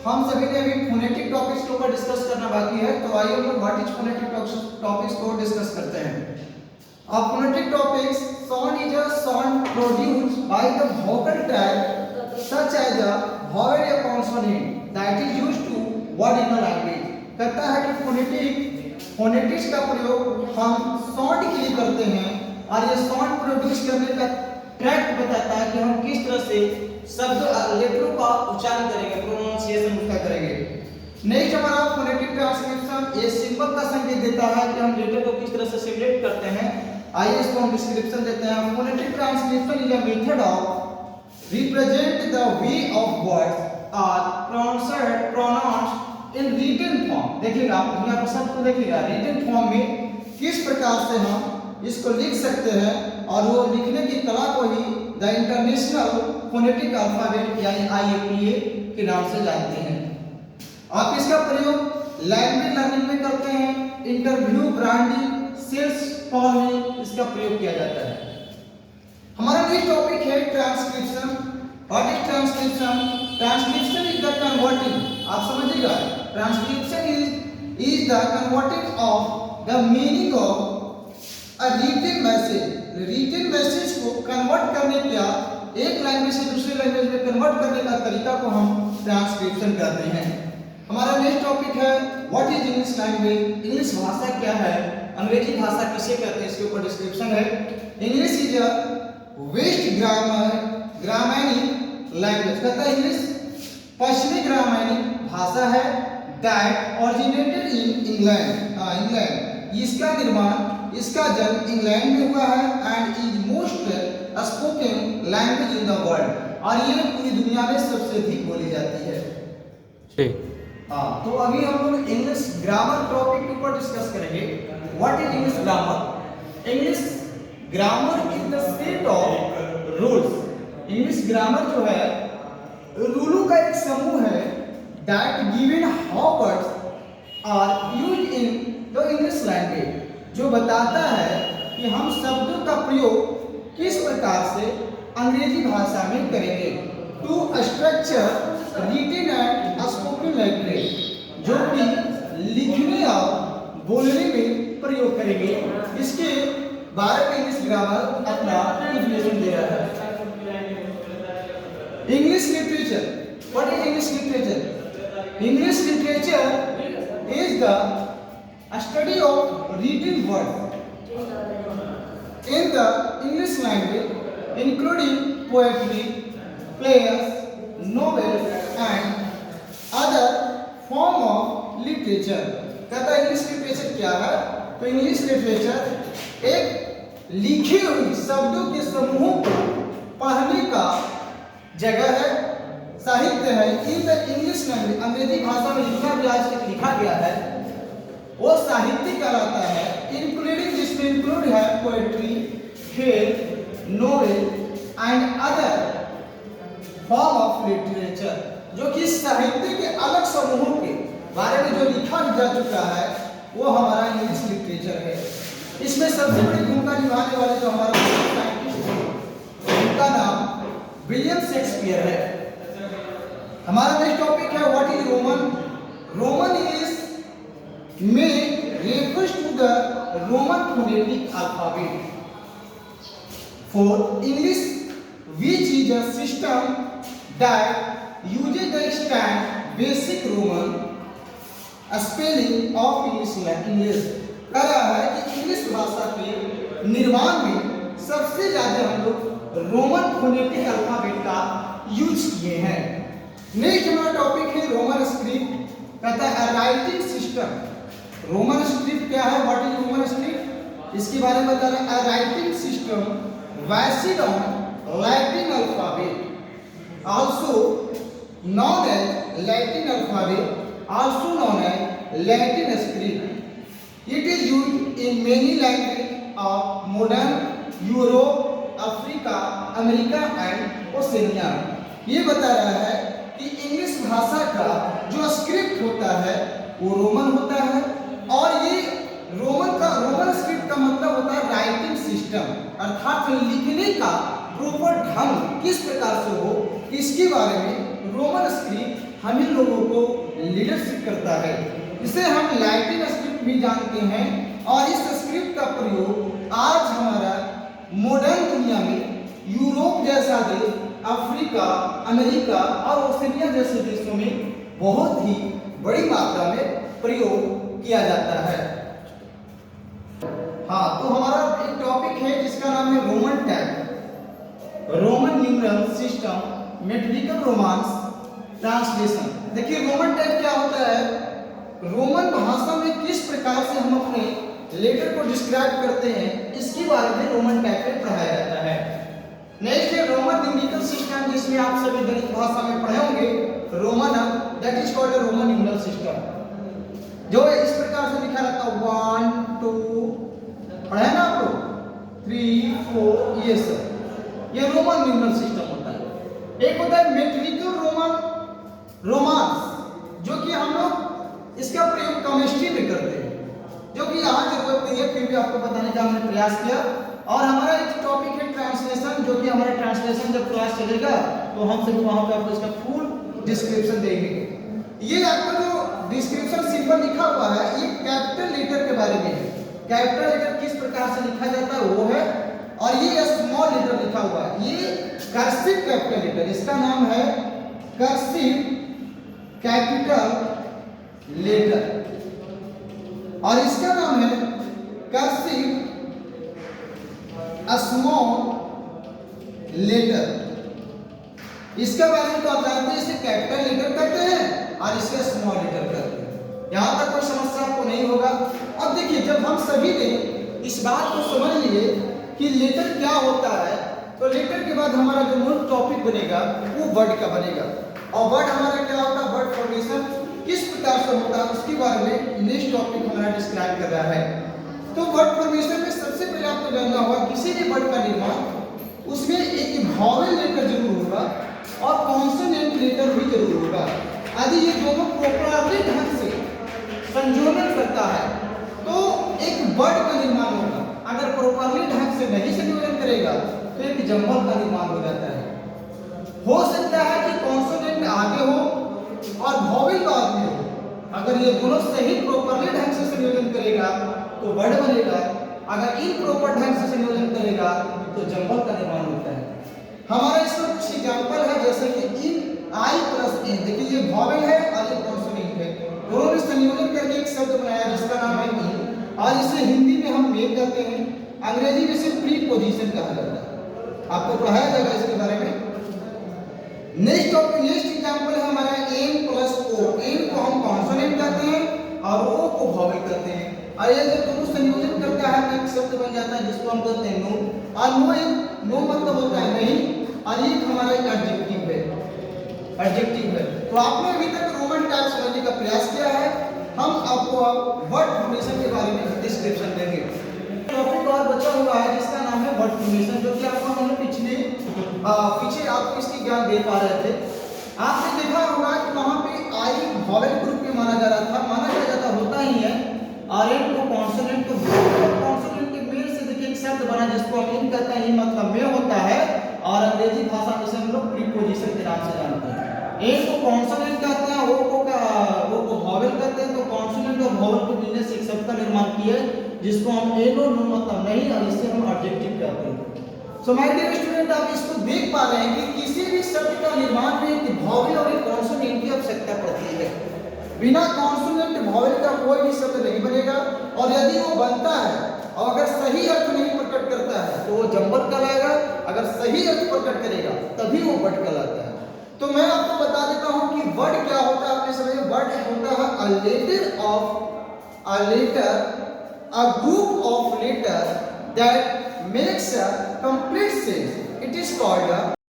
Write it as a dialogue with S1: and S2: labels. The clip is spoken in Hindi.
S1: हम सभी ने अभी फोनेटिक टॉपिक्स के ऊपर डिस्कस करना बाकी है, तो आइए हम लोग व्हाट इज फोनेटिक टॉपिक्स को डिस्कस करते हैं। अब phonetic topics sound is a sound produced by the vocal tract such as a vowel या consonant that is used to word in a language. कहता है कि फोनेटिक्स का प्रयोग हम साउंड के लिए करते हैं और ये साउंड प्रोड्यूस करने का ट्रैक्ट बताता है कि हम किस तरह से शब्द लेटरों का उच्चारण करेंगे, प्रोनाउंसिएशन उसका करेंगे। नेक्स्ट हमारा फोनेटिक ट्रांसक्रिप्शन, ये सिंबल का संकेत देता है कि हम लेटर को किस तरह से सिलेक्ट करते हैं। आइए इसको हम डिस्क्रिप्शन देते हैं। Phonetic transcription is a method of represent the way of words are pronounced in written form. देखिएगा आप यहाँ पर शब्द को देखिएगा, रिटन फॉर्म में किस प्रकार से हम इसको लिख सकते हैं, और वो लिखने की कला को ही द इंटरनेशनल फोनेटिक अल्फाबेट यानी IFPA के नाम से जानते हैं। आप इसका प्रयोग लैंग्वेज लर्निंग में करते हैं, इंटरव्यू, ब्रांडिंग, सेल्स कॉल में इसका प्रयोग किया जाता है। हमारा नेक्स्ट टॉपिक है transcription. What is transcription? Transcription is the converting, आप समझिएगा, transcription is the converting of the meaning of a written message. Written message को कन्वर्ट करने का, एक लैंग्वेज से दूसरे लैंग्वेज में कन्वर्ट करने का तरीका को हम ट्रांसक्रिप्शन कहते हैं। हमारा नेक्स्ट टॉपिक है what is English language. English भाषा क्या है, अंग्रेजी भाषा किसे कहते हैं, इसके ऊपर डिस्क्रिप्शन है। English is a west Germanic language. कहता है इंग्लिश पश्चिमी ग्रामैनिक भाषा है दैट ओरिजिनेटेड इन इंग्लैंड। इसका निर्माण, इसका जन्म इंग्लैंड में हुआ है and is most spoken language in the world, और ये पूरी दुनिया में सबसे अधिक बोली जाती है। हाँ, तो अभी हम लोग इंग्लिश ग्रामर टॉपिक के ऊपर डिस्कस करेंगे। What is English grammar? English grammar is the set of rules. English grammar जो है रूलों का एक समूह है that given how words are used in the English language, जो बताता है कि हम शब्दों का प्रयोग किस प्रकार से अंग्रेजी भाषा में करेंगे। To structure written and spoken language, जो कि लिखने और बोलने में प्रयोग करेंगे। इसके बारे में इंग्लिश ग्रामर अपना डिफिनेशन दे रहा है। English literature, what is English literature? English literature is the study of written words in the English language, including poetry, plays, novels, and other form of literature. कहता है इंग्लिश लिटरेचर क्या है? तो इंग्लिश लिटरेचर एक लिखी हुई शब्दों के समूह को पढ़ने का जगह है, साहित्य है। इन द इंग्लिश लैंग्वेज, अंग्रेजी भाषा में जितना भी आज तक लिखा गया है वो साहित्य कहलाता है। इंक्लूडिंग, जिसमें इंक्लूड है पोएट्री, खेल, novel and other form of literature, जो कि साहित्य के अलग समूहों के बारे में जो लिखा जा चुका है वो हमारा इंग्लिश लिटरेचर है। इसमें सबसे बड़ी भूमिका निभाने वाले जो हमारा साइंटिस्ट है उनका नाम विलियम शेक्सपियर है। हमारा नेक्स्ट टॉपिक है what is Roman. Roman is में refers to the Roman phonetic alphabet for English, which is a system that uses the standard basic Roman spelling of English। कह रहा है कि इंग्लिश भाषा के निर्माण में सबसे ज्यादा हम लोग रोमन फोनेटिक अल्फाबेट का यूज किए हैं। नेक्स्ट हमारा टॉपिक है रोमन स्क्रिप्ट। कहता है राइटिंग सिस्टम। रोमन स्क्रिप्ट क्या है? What is Roman script? इसके बारे में बता रहा है। Writing system based on Latin alphabet, also known as Latin alphabet, also known as Latin script. It is used in many language of modern Europe, Africa, America and Oceania. ये बता रहा है कि इंग्लिश भाषा का जो स्क्रिप्ट होता है वो रोमन होता है, और ये रोमन स्क्रिप्ट का मतलब होता है राइटिंग सिस्टम, अर्थात लिखने का प्रॉपर ढंग किस प्रकार से हो, इसके बारे में रोमन स्क्रिप्ट हम इन लोगों को लीडरशिप करता है। इसे हम लैटिन स्क्रिप्ट भी जानते हैं और इस स्क्रिप्ट का प्रयोग आज हमारा मॉडर्न दुनिया में यूरोप जैसा देश, अफ्रीका, अमेरिका और ऑस्ट्रेलिया जैसे देशों में बहुत ही बड़ी मात्रा में प्रयोग किया जाता है। हाँ, तो हमारा एक टॉपिक है जिसका नाम है Roman tag, Roman numeral system, metrical romance translation. देखिए रोमन टैग क्या होता है, रोमन भाषा में किस प्रकार से हम अपने लेटर को डिस्क्राइब करते हैं इसके बारे में रोमन टैग में पढ़ाया जाता है। नेक्स्ट है रोमन न्यूमेरिकल सिस्टम, जिसमें आप सभी गणित भाषा में पढ़े होंगे Roman, that is called Roman numerical system, जो इस प्रकार से लिखा रहता है 1 2 पढ़े ना आप लोग 3 4, ये सब ये रोमन न्यूमेरिकल सिस्टम होता है। एक होता है मेट्रिकल रोमांस, जो कि हम लोग इसका प्रयोग केमिस्ट्री में करते हैं, जो कि यहाँ जरूरत नहीं है, फिर भी आपको बताने का हमने प्रयास किया। और हमारा एक टॉपिक है ट्रांसलेशन, जो कि हमारा ट्रांसलेशन जब क्लास चलेगा तो हम सभी वहां पे आपको इसका फुल डिस्क्रिप्शन देंगे। ये आपका जो डिस्क्रिप्शन सिंबल लिखा हुआ है ये कैपिटल लेटर के बारे में है, कैपिटल लेटर किस प्रकार से लिखा जाता है वो है, और ये स्मॉल लेटर लिखा हुआ है ये कर्सिव कैपिटल लेटर, इसका नाम है कर्सिव कैपिटल लेटर, और इसका नाम है कर्सिव स्मॉल लेटर। इसके बारे में तो आप जानते हैं, इसे कैपिटल लेटर कहते हैं और इसे स्मॉल लेटर कहते हैं। यहां तक कोई समस्या आपको नहीं होगा। अब देखिए, जब हम सभी ने इस बात को समझ लिए कि लेटर क्या होता है, तो लेटर के बाद हमारा जो मूल टॉपिक बनेगा वो वर्ड का बनेगा, और वर्ड हमारा क्या होता है, वर्ड फॉर्मेशन किस प्रकार से होता है उसके बारे में नेक्स्ट टॉपिक हमारा डिस्क्राइब कर रहा है। तो वर्ड फॉर्मेशन में सबसे पहले आपको जानना होगा किसी भी वर्ड का निर्माण उसमें एक वॉवेल लेटर जरूर होगा और कॉन्सोनेंट लेटर भी जरूर होगा। यदि ये दोनों प्रॉपरली ढंग से संयोजन करता है तो एक वर्ड का निर्माण होगा। अगर प्रॉपरली ढंग से नहीं संयोजन करेगा तो एक जंबल का निर्माण हो जाता है। हो सकता है कि कॉन्सोनेंट आगे हो और वॉवेल बाद में हो। अगर ये दोनों सही प्रॉपरली ढंग से संयोजन करेगा तो वर्ड बनेगा, अगर इम्प्रॉपर ढंग से संयोजन करेगा तो जंबल का निर्माण होता है। हमारा इसमें कुछ एग्जांपल है, जैसे कि इन आई प्लस ए, देखिए ये वॉवेल है और ये कॉन्सोनेंट है, दोनों ने संयोजन करके एक शब्द बनाया जिसका नाम है इन, और इसे हिंदी में हम मेल कहते हैं, अंग्रेजी में इसे प्रीपोजिशन कहा जाता है। आपको पढ़ाया जाएगा इसके बारे में। नेक्स्ट एग्जांपल है हमारा एन प्लस ओ, एन को हम कॉन्सोनेंट कहते हैं और ओ को वॉवेल कहते हैं, और ये जब दोनों संयोजन करता है तो एक शब्द बन जाता है जिसको हम कहते हैं नो, और नो मतलब होता है नहीं, और ये हमारा एक एडजेक्टिव है। तो आपने अभी तक रोमन टैग समझने का प्रयास किया है, हम आपको अब वर्ड फॉर्मेशन के बारे में डिस्क्रिप्शन देंगे। टॉपिक और बचा हुआ है जिसका नाम है वर्ड फॉर्मेशन, जो कि आपको हमने पीछे आपको इसकी ज्ञान दे पा रहे थे। आपने देखा होगा कि वहां पे आई वॉवेल ग्रुप में माना जाता होता ही है, और एन को कॉन्सोनेंट, तो कॉन्सोनेंट के मेल से देखिए एक शब्द बना जिसको हम इन कहते हैं, ये मतलब में होता है, और अंग्रेजी भाषा में से हम लोग प्रीपोजिशन के नाम से जानते हैं। एन को कॉन्सोनेंट कहते हैं, ओ को वॉवेल कहते हैं, तो कॉन्सोनेंट और वॉवेल को मिलने से एक शब्द का निर्माण किया जिसको हम एन और नो मतलब नहीं, और इसे हम एडजेक्टिव कहते हैं। सो माय डियर स्टूडेंट, आप इसको देख पा रहे हैं कि किसी भी शब्द का निर्माण में एक वॉवेल और एक कॉन्सोनेंट की आवश्यकता पड़ती है। बिना कॉन्सोनेंट वॉवेल का कोई भी शब्द नहीं बनेगा, और यदि वो बनता है और अगर सही अर्थ नहीं प्रकट करता है तो वो जंबल कहलाएगा, अगर सही अर्थ प्रकट करेगा तभी वो वर्ड कहलाता है। तो मैं आपको बता देता हूं कि वर्ड क्या होता है। आपने समझे, वर्ड होता है a group of letter that makes a complete sense. It is called a